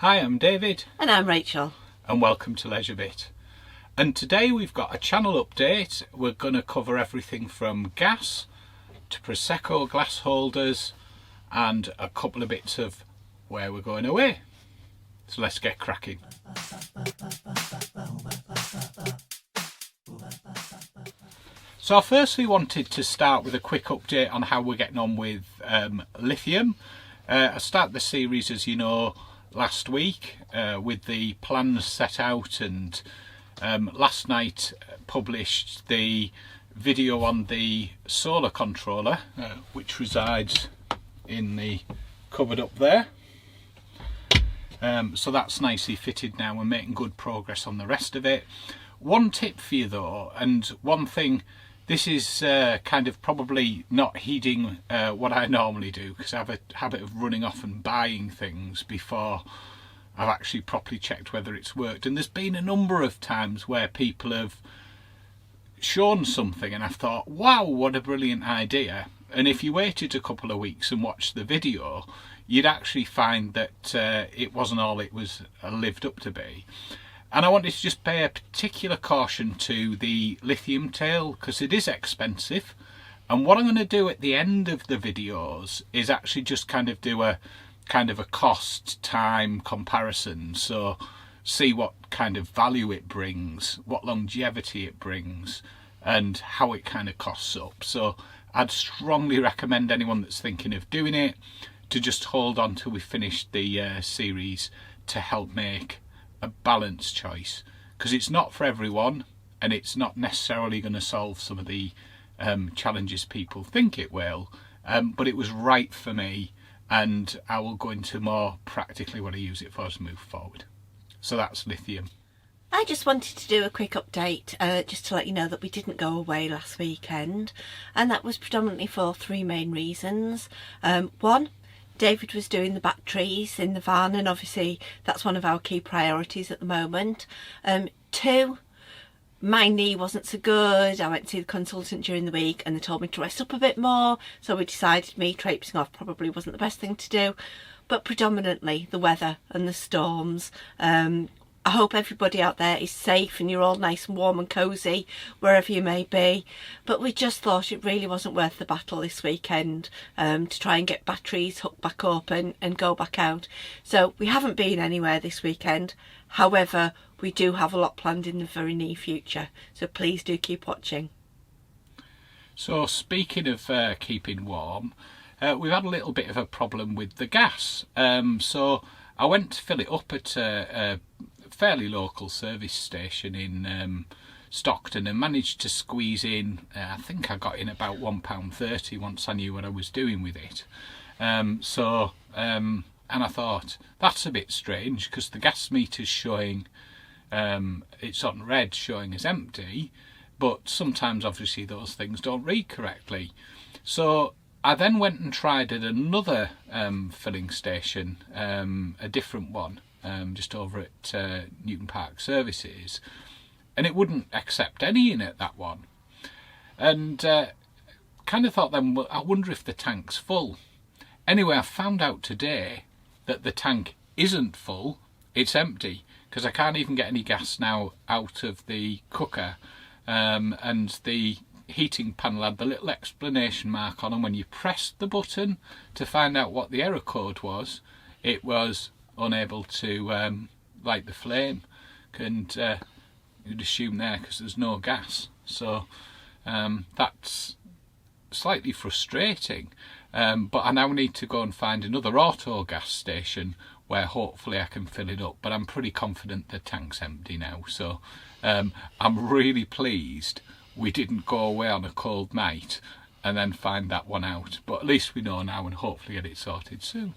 Hi, I'm David. And I'm Rachel. And welcome to Leisure Bit. And today we've got a channel update. We're going to cover everything from gas to Prosecco glass holders and a couple of bits of where we're going away. So let's get cracking. So I firstly wanted to start with a quick update on how we're getting on with Lithium. I started the series, as you know, last week with the plans set out, and last night published the video on the solar controller which resides in the cupboard up there. So that's nicely fitted now. We're making good progress on the rest of it. One tip for you though, and one thing, this is kind of probably not heeding what I normally do, because I have a habit of running off and buying things before I've actually properly checked whether it's worked. And there's been a number of times where people have shown something and I've thought, wow, what a brilliant idea. And if you waited a couple of weeks and watched the video, you'd actually find that it wasn't all it was lived up to be. And I wanted to just pay a particular caution to the lithium tail, because it is expensive. And what I'm going to do at the end of the videos is actually just kind of do a cost time comparison. So see what kind of value it brings, what longevity it brings, and how it kind of costs up. So I'd strongly recommend anyone that's thinking of doing it to just hold on till we finish the series to help make a balanced choice, because it's not for everyone and it's not necessarily going to solve some of the challenges people think it will, but it was right for me, and I will go into more practically what I use it for as we move forward. So that's Lithium. I just wanted to do a quick update just to let you know that we didn't go away last weekend, and that was predominantly for three main reasons. One, David was doing the batteries in the van, and obviously that's one of our key priorities at the moment. Two, my knee wasn't so good. I went to see the consultant during the week and they told me to rest up a bit more, so we decided me traipsing off probably wasn't the best thing to do. But predominantly the weather and the storms. I hope everybody out there is safe and you're all nice and warm and cosy wherever you may be. But we just thought it really wasn't worth the battle this weekend to try and get batteries hooked back up and go back out. So we haven't been anywhere this weekend. However, we do have a lot planned in the very near future. So please do keep watching. So speaking of keeping warm, we've had a little bit of a problem with the gas. So I went to fill it up at a fairly local service station in Stockton and managed to squeeze in, I think I got in about £1.30 once I knew what I was doing with it. And I thought, that's a bit strange, because the gas meter's showing, it's on red showing as empty, but sometimes obviously those things don't read correctly. So I then went and tried at another filling station, a different one, just over at Newton Park Services, and it wouldn't accept any in at that one. And kind of thought then, well, I wonder if the tank's full. Anyway, I found out today that the tank isn't full, it's empty, because I can't even get any gas now out of the cooker, and the heating panel had the little explanation mark on, and when you pressed the button to find out what the error code was, it was unable to light the flame. And you'd assume there, because there's no gas. So that's slightly frustrating, but I now need to go and find another Autogas station where hopefully I can fill it up, but I'm pretty confident the tank's empty now. So I'm really pleased we didn't go away on a cold night and then find that one out, but at least we know now and hopefully get it sorted soon.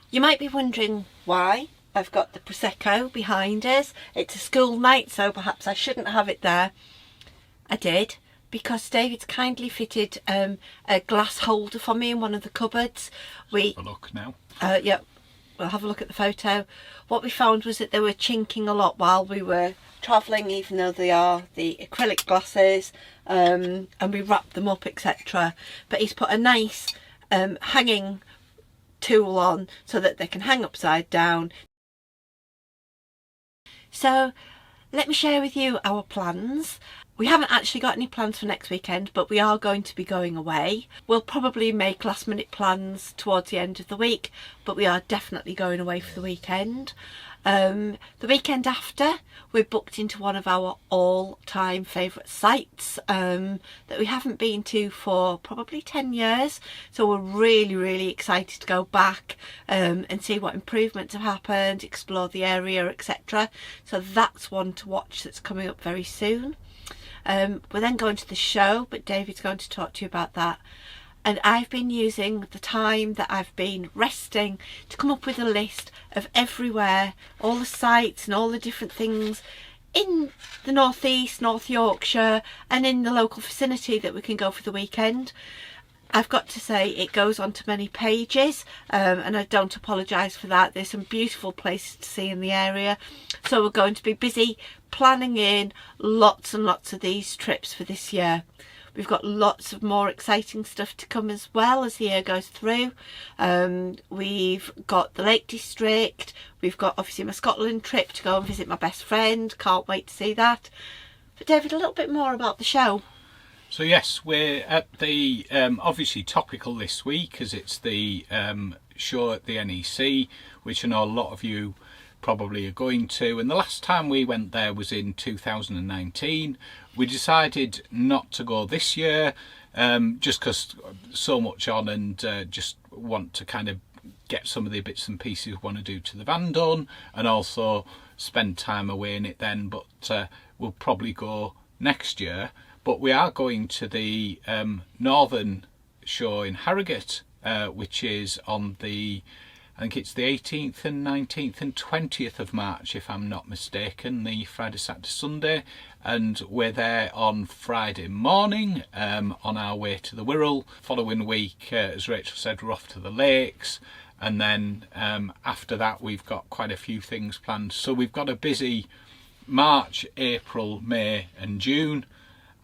You might be wondering why I've got the Prosecco behind us. It's a school night, so perhaps I shouldn't have it there. I did, because David's kindly fitted a glass holder for me in one of the cupboards. Have a look now. Yeah, we'll have a look at the photo. What we found was that they were chinking a lot while we were travelling, even though they are the acrylic glasses, and we wrapped them up, etc. But he's put a nice hanging tool on so that they can hang upside down. So let me share with you our plans. We haven't actually got any plans for next weekend, but we are going to be going away. We'll probably make last minute plans towards the end of the week, but we are definitely going away for the weekend. The weekend after, we're booked into one of our all-time favourite sites that we haven't been to for probably 10 years. So we're really excited to go back and see what improvements have happened, explore the area, etc. So that's one to watch that's coming up very soon. We're then going to the show, but David's going to talk to you about that. And I've been using the time that I've been resting to come up with a list of everywhere, all the sites and all the different things in the North East, North Yorkshire, and in the local vicinity that we can go for the weekend. I've got to say it goes on to many pages, and I don't apologise for that. There's some beautiful places to see in the area, so we're going to be busy planning in lots and lots of these trips for this year. We've got lots of more exciting stuff to come as well as the year goes through. We've got the Lake District, we've got obviously my Scotland trip to go and visit my best friend, can't wait to see that. But David, a little bit more about the show. So yes, we're at the, obviously topical this week as it's the show at the NEC, which I know a lot of you probably are going to, and the last time we went there was in 2019. We decided not to go this year just because so much on, and just want to kind of get some of the bits and pieces we want to do to the van done, and also spend time away in it then, but we'll probably go next year. But we are going to the Northern show in Harrogate, which is on the, I think it's the 18th and 19th and 20th of March, if I'm not mistaken, the Friday, Saturday, Sunday. And we're there on Friday morning on our way to the Wirral. Following week, as Rachel said, we're off to the lakes. And then after that, we've got quite a few things planned. So we've got a busy March, April, May and June.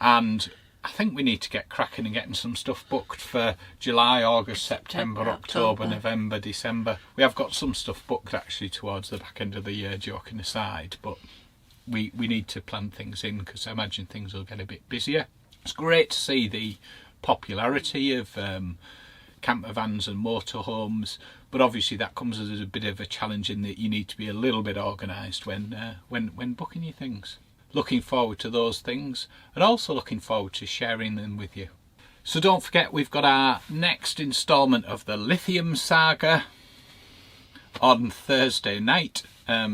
And I think we need to get cracking and getting some stuff booked for July, August, September, October, November, December. We have got some stuff booked actually towards the back end of the year, joking aside, but we need to plan things in because I imagine things will get a bit busier. It's great to see the popularity of camper vans and motorhomes, but obviously that comes as a bit of a challenge in that you need to be a little bit organised when booking your things. Looking forward to those things, and also looking forward to sharing them with you. So don't forget, we've got our next instalment of the Lithium saga on Thursday night.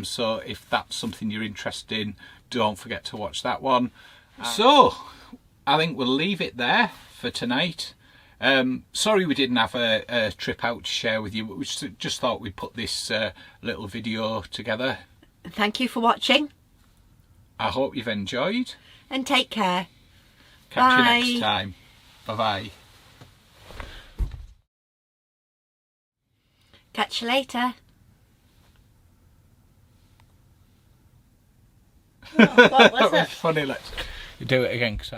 So if that's something you're interested in, don't forget to watch that one. So I think we'll leave it there for tonight. Sorry we didn't have a trip out to share with you, but we just thought we'd put this little video together. Thank you for watching. I hope you've enjoyed. And take care. Catch you next time. Bye-bye. Catch you later. What was it? Funny, let's do it again. 'Cause